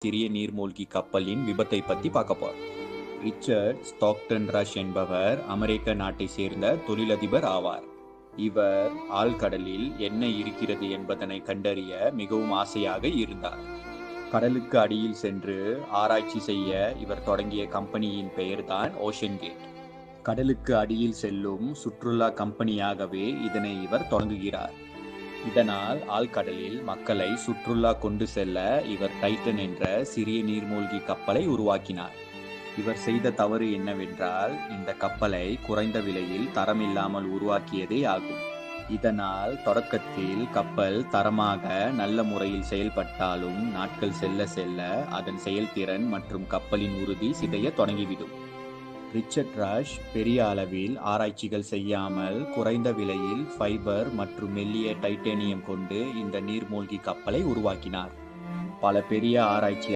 சிறிய நீர்மூழ்கி கப்பலின் விபத்தை பத்தி பார்க்க போறோம். ரிச்சர்ட் ஸ்டாக்டன் ரஷ் என்பவர் அமெரிக்க நாட்டை சேர்ந்த தொழிலதிபர் ஆவார். இவர் ஆழ்கடலில் என்ன இருக்கிறது என்பதனை கண்டறிய மிகவும் ஆசையாக இருந்தார். கடலுக்கு அடியில் சென்று ஆராய்ச்சி செய்ய இவர் தொடங்கிய கம்பெனியின் பெயர்தான் ஓஷன் கேட். கடலுக்கு அடியில் செல்லும் சுற்றுலா கம்பெனியாகவே இதனை இவர் தொடங்குகிறார். இதனால் ஆழ்கடலில் மக்களை சுற்றுலா கொண்டு செல்ல இவர் டைட்டன் என்ற சிறிய நீர்மூழ்கி கப்பலை உருவாக்கினார். இவர் செய்த தவறு என்னவென்றால், இந்த கப்பலை குறைந்த விலையில் தரமில்லாமல் உருவாக்கியதே ஆகும். இதனால் தொடக்கத்தில் கப்பல் தரமாக நல்ல முறையில் செயல்பட்டாலும் நாட்கள் செல்ல செல்ல அதன் செயல்திறன் மற்றும் கப்பலின் உறுதி சிதைய தொடங்கிவிடும். ரிச்சர்ட் ரஷ் பெரிய அளவில் ஆராய்ச்சிகள் செய்யாமல் குறைந்த விலையில் ஃபைபர் மற்றும் மெல்லிய டைட்டேனியம் கொண்டு இந்த நீர்மூழ்கி கப்பலை உருவாக்கினார். பல பெரிய ஆராய்ச்சி